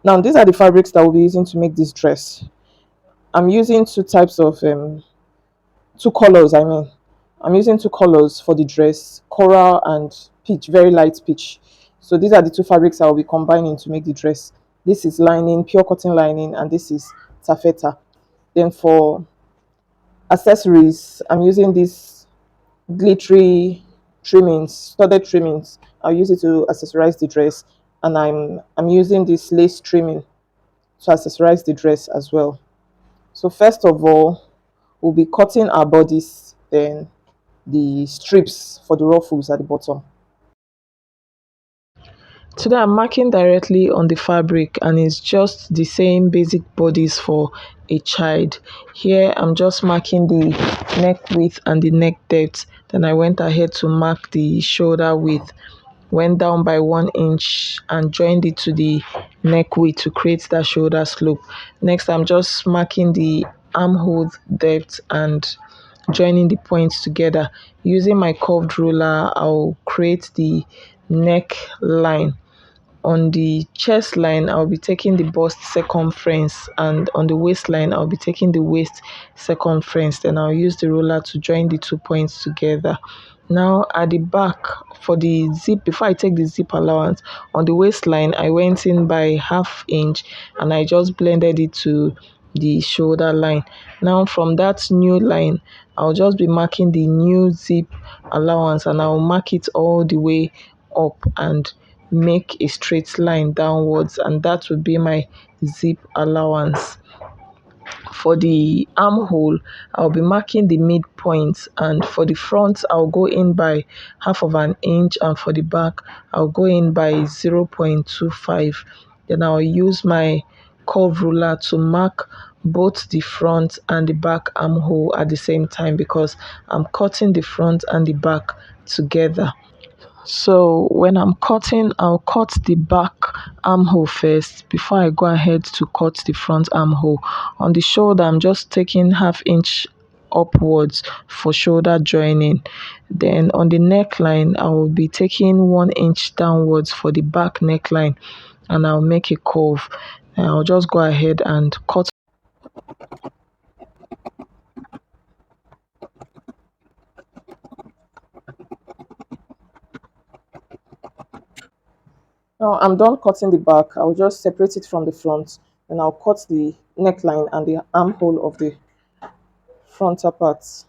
Now these are the fabrics that we'll be using to make this dress. I'm using two colors. I'm using two colors for the dress: coral and peach, very light peach. So these are the two fabrics I will be combining to make the dress. This is lining, pure cotton lining, and this is taffeta. Then for accessories, I'm using this glittery trimmings, studded trimmings. I'll use it to accessorize the dress, and I'm using this lace trimming to accessorize the dress as well. So first of all, we'll be cutting our bodice, then the strips for the ruffles at the bottom. Today I'm marking directly on the fabric, and it's just the same basic bodice for a child. Here I'm just marking the neck width and the neck depth. Then I went ahead to mark the shoulder width, went down by 1 inch and joined it to the neck width to create that shoulder slope. Next I'm just marking the armhole depth and joining the points together. Using my curved ruler, I'll create the neck line. On the chest line, I'll be taking the bust circumference, and on the waistline, I'll be taking the waist circumference. Then I'll use the ruler to join the 2 points together. Now at the back, for the zip, before I take the zip allowance, on the waistline, I went in by ½ inch and I just blended it to the shoulder line. Now from that new line, I'll just be marking the new zip allowance, and I'll mark it all the way up and make a straight line downwards, and that would be my zip allowance. For the armhole, I'll be marking the midpoint, and for the front I'll go in by ½ inch, and for the back I'll go in by 0.25. Then I'll use my curve ruler to mark both the front and the back armhole at the same time, because I'm cutting the front and the back together. So when I'm cutting, I'll cut the back armhole first before I go ahead to cut the front armhole. On the shoulder, I'm just taking ½ inch upwards for shoulder joining. Then on the neckline, I will be taking 1 inch downwards for the back neckline, and I'll make a curve. And I'll just go ahead and cut. Now I'm done cutting the back. I'll just separate it from the front, and I'll cut the neckline and the armhole of the frontal parts.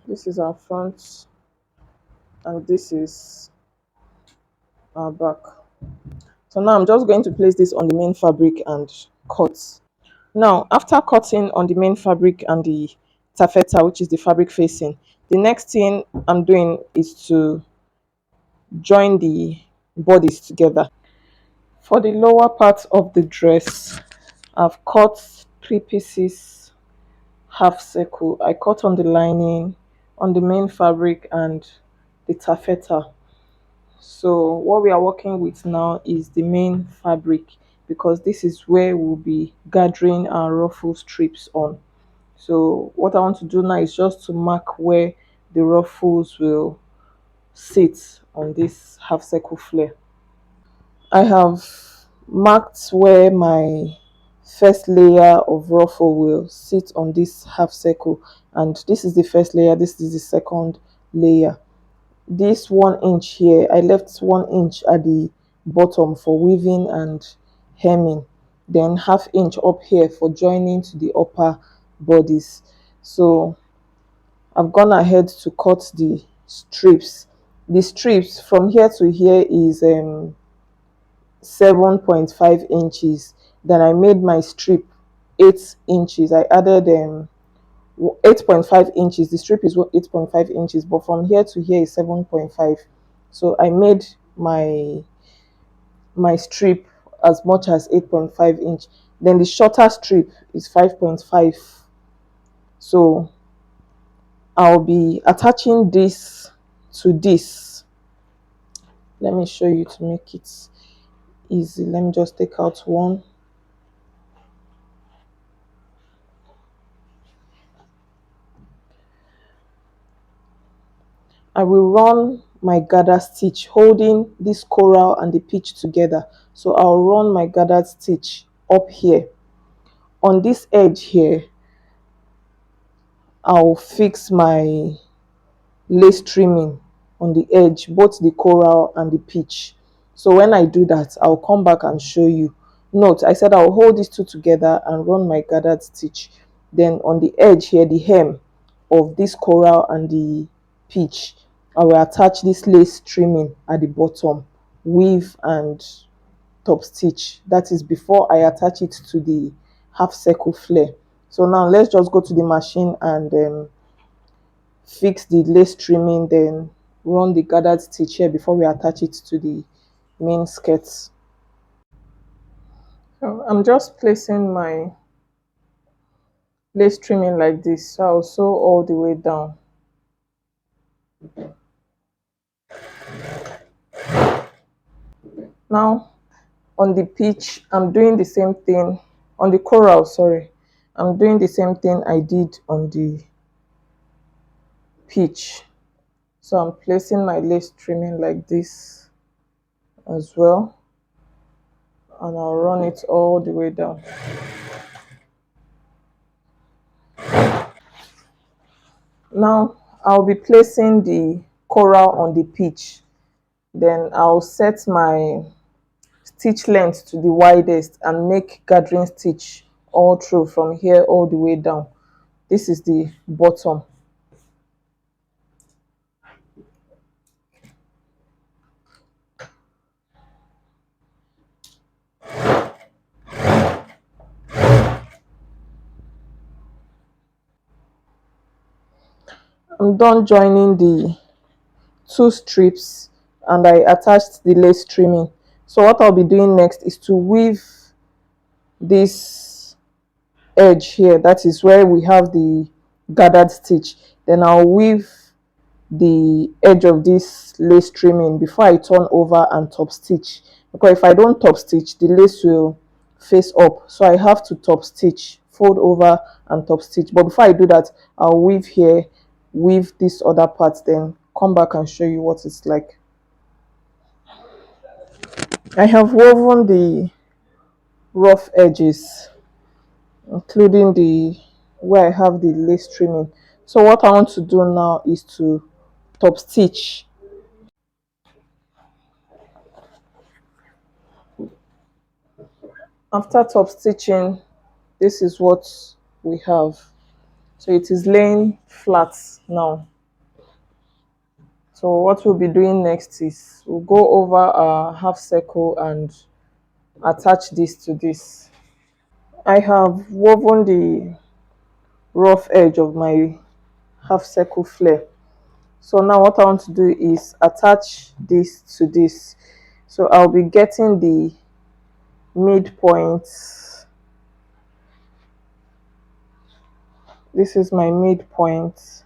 This is our front, and this is our back. So now I'm just going to place this on the main fabric and cut. Now, after cutting on the main fabric and the taffeta, which is the fabric facing, the next thing I'm doing is to join the bodies together. For the lower part of the dress, I've cut 3 pieces half circle. I cut on the lining, on the main fabric, and the taffeta. So what we are working with now is the main fabric, because this is where we'll be gathering our ruffle strips on. So what I want to do now is just to mark where the ruffles will sit on this half circle flare. I have marked where my first layer of ruffle will sit on this half circle, and this is the first layer, this is the second layer. This 1 inch here, I left 1 inch at the bottom for weaving and hemming, then ½ inch up here for joining to the upper bodice. So I've gone ahead to cut the strips. The strips from here to here is 7.5 inches. Then I made my strip 8 inches. I added 8.5 inches. The strip is 8.5 inches, but from here to here is 7.5. So I made my strip as much as 8.5 inch. Then the shorter strip is 5.5. So I'll be attaching this to this. Let me show you to make it easy. Let me just take out one. I will run my gather stitch holding this coral and the peach together. So I'll run my gathered stitch up here. On this edge here, I'll fix my lace trimming on the edge, both the coral and the peach. So when I do that, I'll come back and show you. Note, I said I'll hold these two together and run my gathered stitch. Then on the edge here, the hem of this coral and the peach, I will attach this lace trimming at the bottom, weave and top stitch. That is before I attach it to the half circle flare. So now let's just go to the machine and fix the lace trimming, then run the gathered stitch here before we attach it to the main skirt. So I'm just placing my lace trimming like this, so I'll sew all the way down. Now on the peach, I'm doing the same thing. On the coral, sorry, I'm doing the same thing I did on the peach. So I'm placing my lace trimming like this as well, and I'll run it all the way down. Now I'll be placing the coral on the peach. Then I'll set my stitch length to the widest and make gathering stitch all through from here all the way down. This is the bottom. I'm done joining the two strips and I attached the lace trimming. So what I'll be doing next is to weave this edge here, that is where we have the gathered stitch. Then I'll weave the edge of this lace trimming before I turn over and top stitch, because if I don't top stitch, the lace will face up. So I have to top stitch, fold over and top stitch. But before I do that, I'll weave here, weave this other part, then come back and show you what it's like. I have woven the rough edges, including the where I have the lace trimming. So what I want to do now is to top stitch. After top stitching, this is what we have. So it is laying flat now. So what we'll be doing next is we'll go over our half circle and attach this to this. I have woven the rough edge of my half circle flare. So now what I want to do is attach this to this. So I'll be getting the midpoint. This is my midpoint.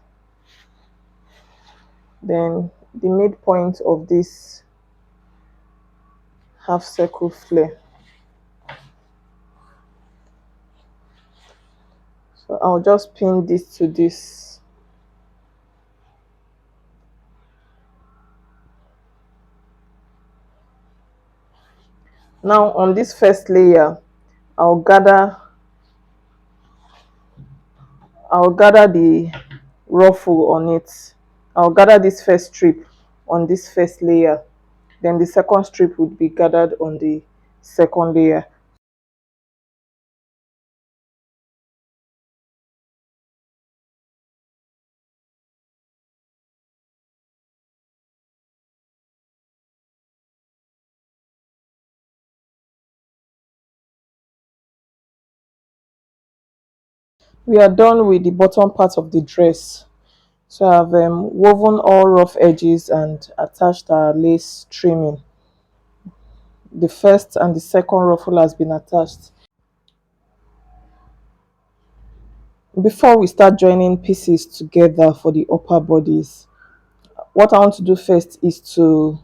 Then the midpoint of this half circle flare. So I'll just pin this to this. Now on this first layer, I'll gather the ruffle on it. I'll gather this first strip on this first layer. Then the second strip would be gathered on the second layer. We are done with the bottom part of the dress. So I've woven all rough edges and attached our lace trimming. The first and the second ruffle has been attached. Before we start joining pieces together for the upper bodies, what I want to do first is to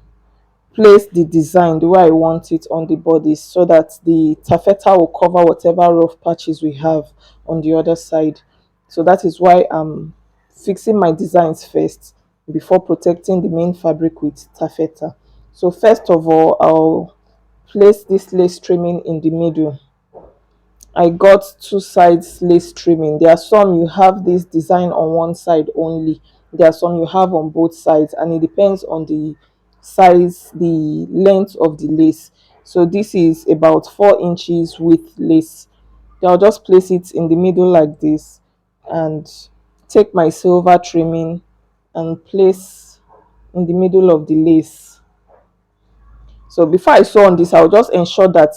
place the design the way I want it on the bodies, so that the taffeta will cover whatever rough patches we have on the other side. So that is why I'm fixing my designs first before protecting the main fabric with taffeta. So first of all, I'll place this lace trimming in the middle. I got two sides lace trimming. There are some you have this design on one side only. There are some you have on both sides, and it depends on the size, the length of the lace. So this is about 4 inches with lace. Then I'll just place it in the middle like this and take my silver trimming and place in the middle of the lace. So before I sew on this, I'll just ensure that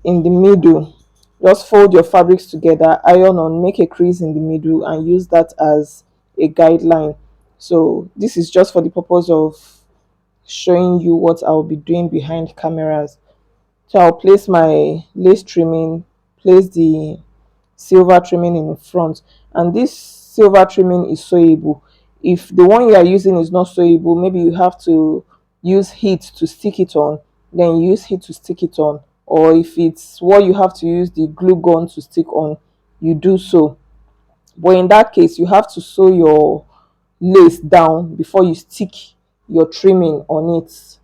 in the middle, just fold your fabrics together, iron on, make a crease in the middle, and use that as a guideline. So this is just for the purpose of showing you what I'll be doing behind cameras. So I'll place my lace trimming, place the silver trimming in front, and this silver trimming is sewable. If the one you are using is not sewable, maybe you have to use heat to stick it on, then use heat to stick it on. Or if it's what you have to use the glue gun to stick on, you do so. But in that case, you have to sew your lace down before you stick your trimming on it.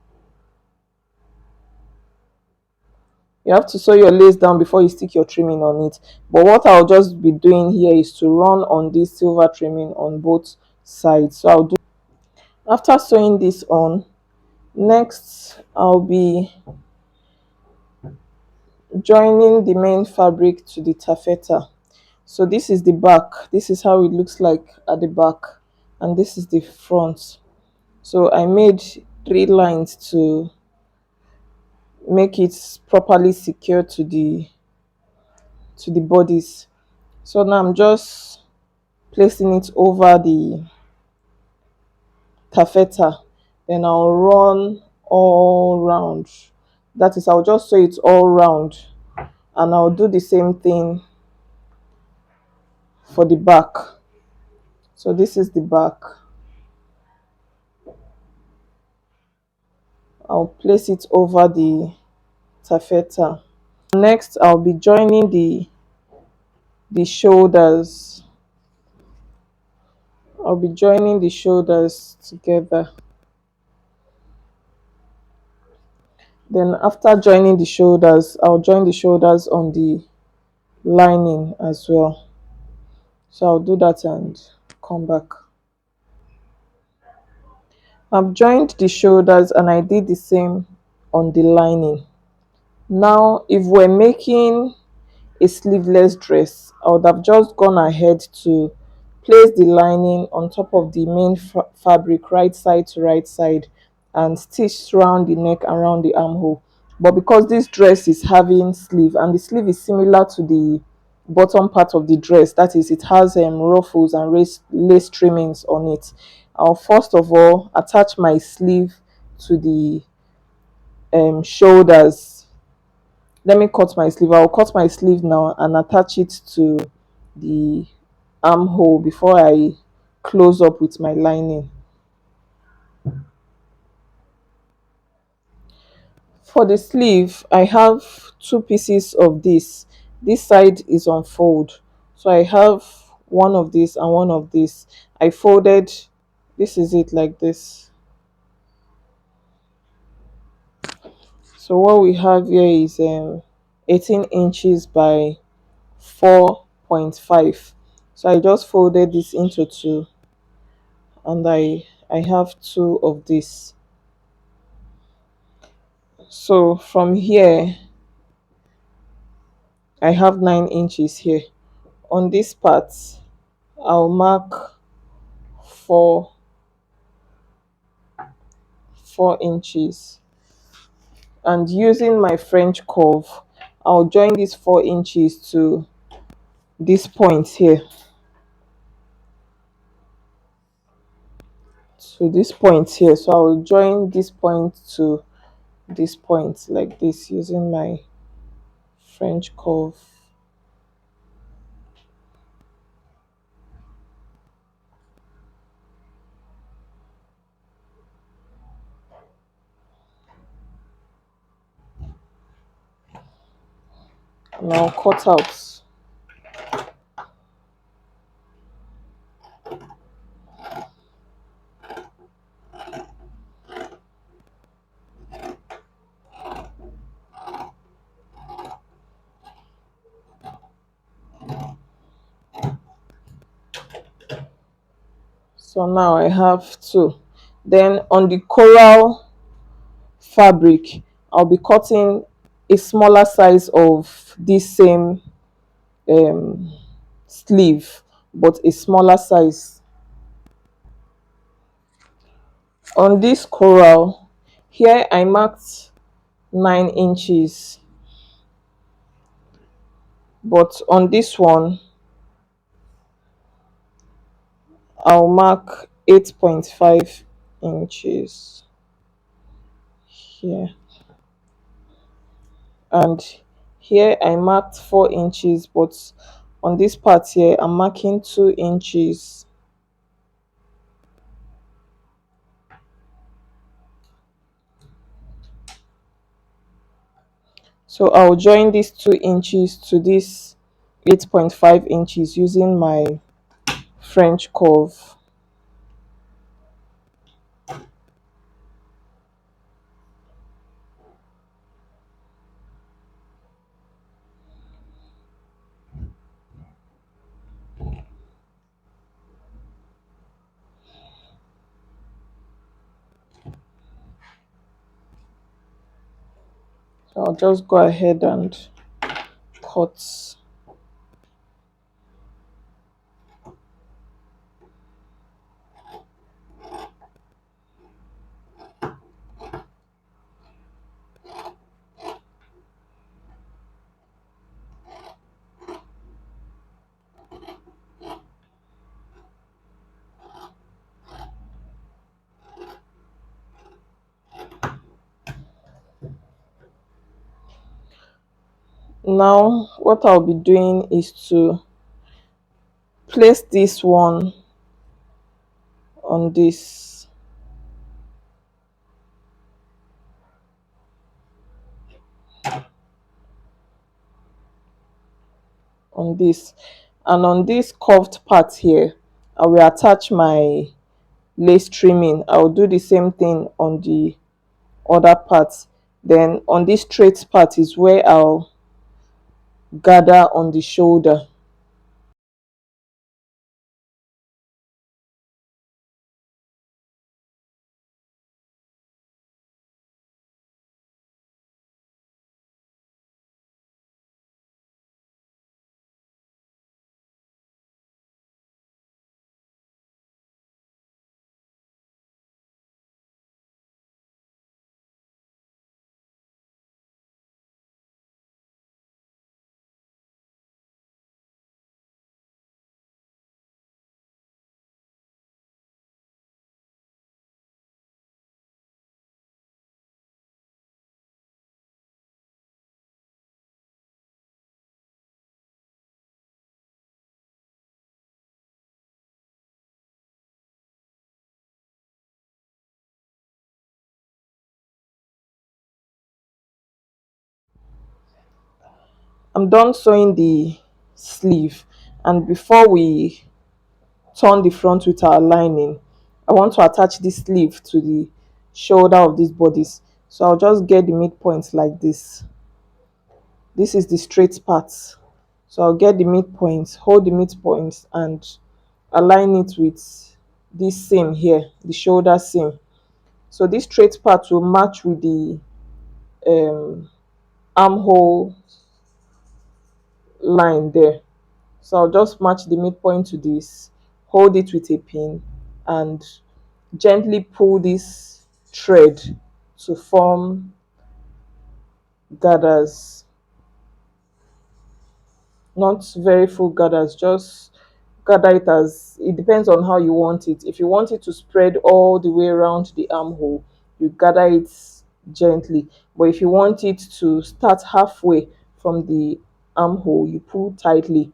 You have to sew your lace down before you stick your trimming on it. But what I'll just be doing here is to run on this silver trimming on both sides. So I'll do, after sewing this on, next I'll be joining the main fabric to the taffeta. So this is the back. This is how it looks like at the back, and this is the front. So I made 3 lines to make it properly secure to the bodies. So now I'm just placing it over the taffeta, then I'll run all round. That is, I'll just sew it all round, and I'll do the same thing for the back. So this is the back. I'll place it over the taffeta. Next, I'll be joining the shoulders. I'll be joining the shoulders together. Then after joining the shoulders, I'll join the shoulders on the lining as well. So I'll do that and come back. I've joined the shoulders and I did the same on the lining. Now if we're making a sleeveless dress, I would have just gone ahead to place the lining on top of the main fabric, right side to right side, and stitch around the neck, around the armhole. But because this dress is having sleeve, and the sleeve is similar to the bottom part of the dress, that is, it has ruffles and lace trimmings on it, I'll first of all attach my sleeve to the shoulders. Let me cut my sleeve. I'll cut my sleeve now and attach it to the armhole before I close up with my lining. For the sleeve, I have 2 pieces of this. This side is on fold, so I have one of this and one of this. I folded, this is it, like this. So what we have here is 18 inches by 4.5. So I just folded this into 2, and I have 2 of this. So from here I have 9 inches here. On this part I'll mark 4 inches, and using my French curve, I'll join these 4 inches to this point here, to this point here. So I'll join this point to this point like this using my French curve. Now cut out. So now I have two. Then on the coral fabric, I'll be cutting a smaller size of this same um, sleeve, but a smaller size. On this coral, here I marked 9 inches, but on this one, I'll mark 8.5 inches here. And here I marked 4 inches, but on this part here, I'm marking 2 inches. So I'll join these 2 inches to this 8.5 inches using my French curve. So I'll just go ahead and cut. Now what I'll be doing is to place this one on this, on this, and on this curved part here, I will attach my lace trimming. I'll do the same thing on the other part. Then on this straight part is where I'll gather on the shoulder. I'm done sewing the sleeve, and before we turn the front with our lining, I want to attach this sleeve to the shoulder of this bodice. So I'll just get the midpoint like this. This is the straight part. So I'll get the midpoint, hold the midpoint, and align it with this seam here, the shoulder seam. So this straight part will match with the um, armhole line there. So I'll just match the midpoint to this, hold it with a pin, and gently pull this thread to form gathers. Not very full gathers, just gather it as it depends on how you want it. If you want it to spread all the way around the armhole, you gather it gently. But if you want it to start halfway from the armhole, you pull tightly.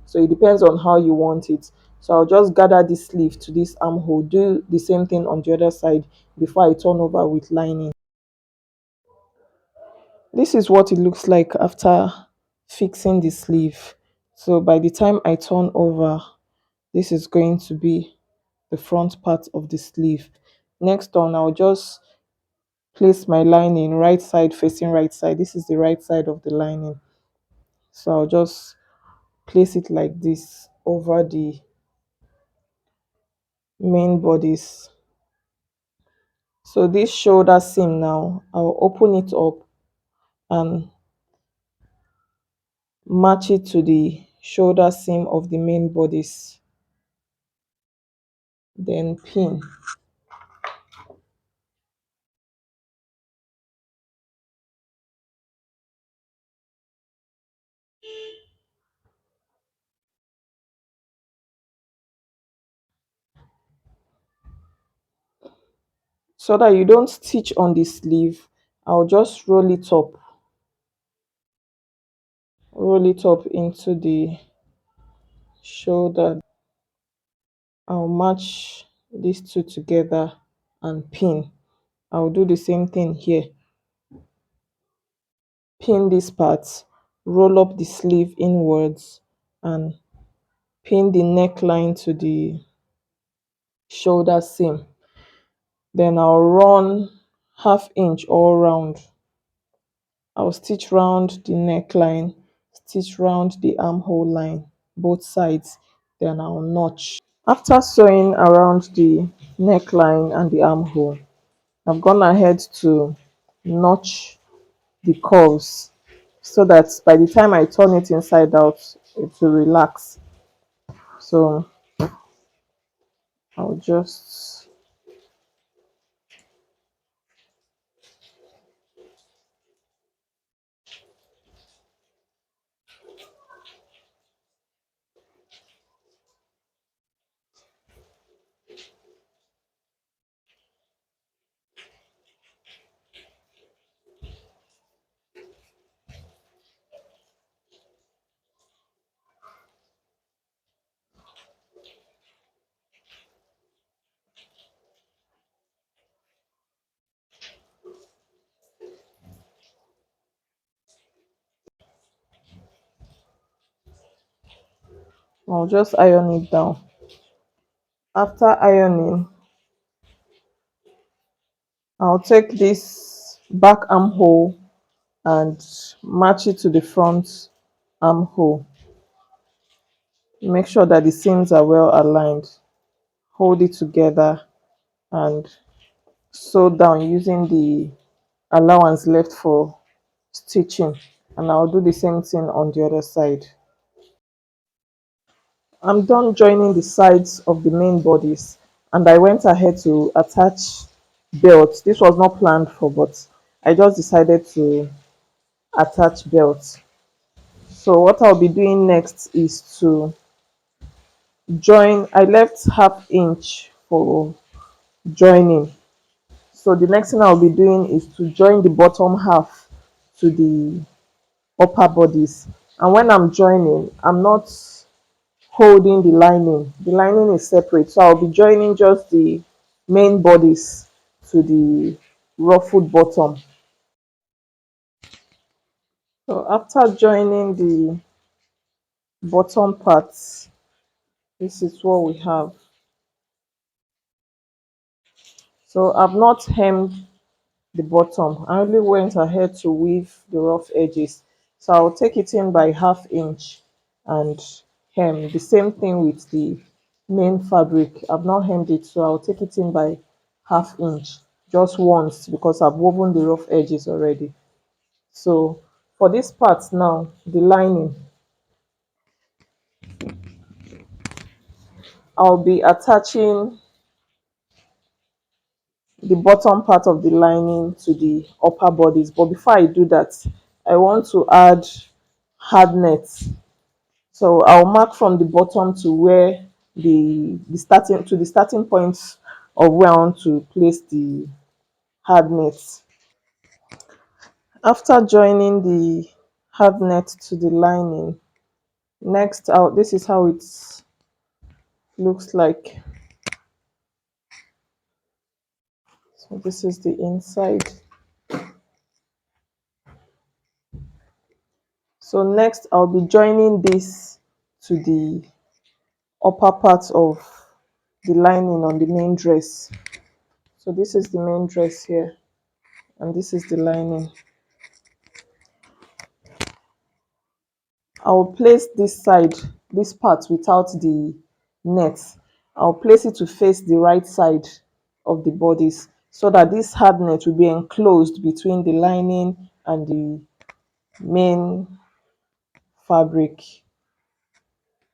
So it depends on how you want it. So I'll just gather this sleeve to this armhole, do the same thing on the other side before I turn over with lining. This is what it looks like after fixing the sleeve. So by the time I turn over, this is going to be the front part of the sleeve. Next on, I'll just place my lining right side facing right side. This is the right side of the lining. So I'll just place it like this over the main bodice. So this shoulder seam now, I'll open it up and match it to the shoulder seam of the main bodice. Then pin. So that you don't stitch on the sleeve, I'll just roll it up into the shoulder. I'll match these two together and pin. I'll do the same thing here. Pin this part, roll up the sleeve inwards, and pin the neckline to the shoulder seam. Then I'll run half inch all round. I'll stitch round the neckline, stitch round the armhole line, both sides, then I'll notch. After sewing around the neckline and the armhole, I've gone ahead to notch the curves so that by the time I turn it inside out, it will relax. So I'll just iron it down. After ironing, I'll take this back armhole and match it to the front armhole. Make sure that the seams are well aligned. Hold it together and sew down using the allowance left for stitching, and I'll do the same thing on the other side. I'm done joining the sides of the main bodice, and I went ahead to attach belts. This was not planned for, but I just decided to attach belts. So what I'll be doing next is to join. I left half inch for joining. So the next thing I'll be doing is to join the bottom half to the upper bodice. And when I'm joining, I'm not holding the lining. The lining is separate. So I'll be joining just the main bodice to the ruffled bottom. So after joining the bottom parts, this is what we have. So I've not hemmed the bottom. I only went ahead to weave the rough edges. So I'll take it in by half inch and hem. The same thing with the main fabric. I've not hemmed it, so I'll take it in by half inch just once because I've woven the rough edges already. So for this part now, the lining, I'll be attaching the bottom part of the lining to the upper bodies. But before I do that, I want to add hard net. So I'll mark from the bottom to where the starting point of where I want to place the hard net. After joining the hard net to the lining, next out, this is how it looks like. So this is the inside. So next I'll be joining this to the upper part of the lining on the main dress. So this is the main dress here, and this is the lining. I'll place this side, this part without the net. I'll place it to face the right side of the bodice so that this hard net will be enclosed between the lining and the main fabric.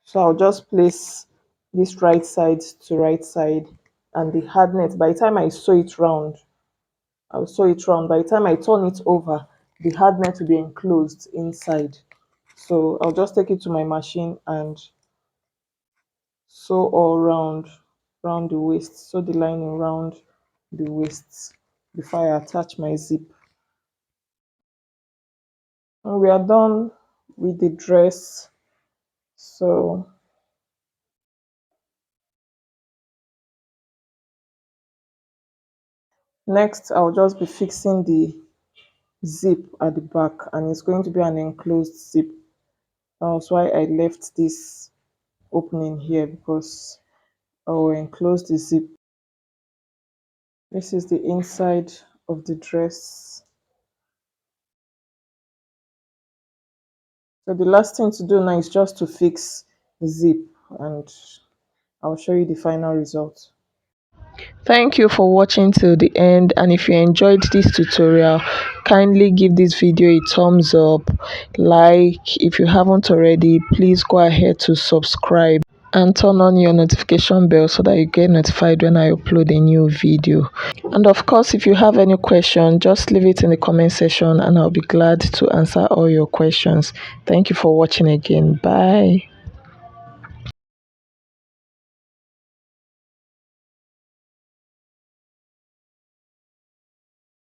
So I'll just place this right side to right side, and the hard net, by the time I sew it round, I'll sew it round. By the time I turn it over, the hard net will be enclosed inside. So I'll just take it to my machine and sew all round the waist, sew the lining round the waist before I attach my zip. And we are done with the dress. So next I'll just be fixing the zip at the back, and it's going to be an enclosed zip. That's why I left this opening here, because I will enclose the zip. This is the inside of the dress. So the last thing to do now is just to fix the zip, and I'll show you the final result. Thank you for watching till the end, and if you enjoyed this tutorial, kindly give this video a thumbs up. Like, if you haven't already, please go ahead to subscribe and turn on your notification bell so that you get notified when I upload a new video. And of course, if you have any question, just leave it in the comment section and I'll be glad to answer all your questions. Thank you for watching again. Bye.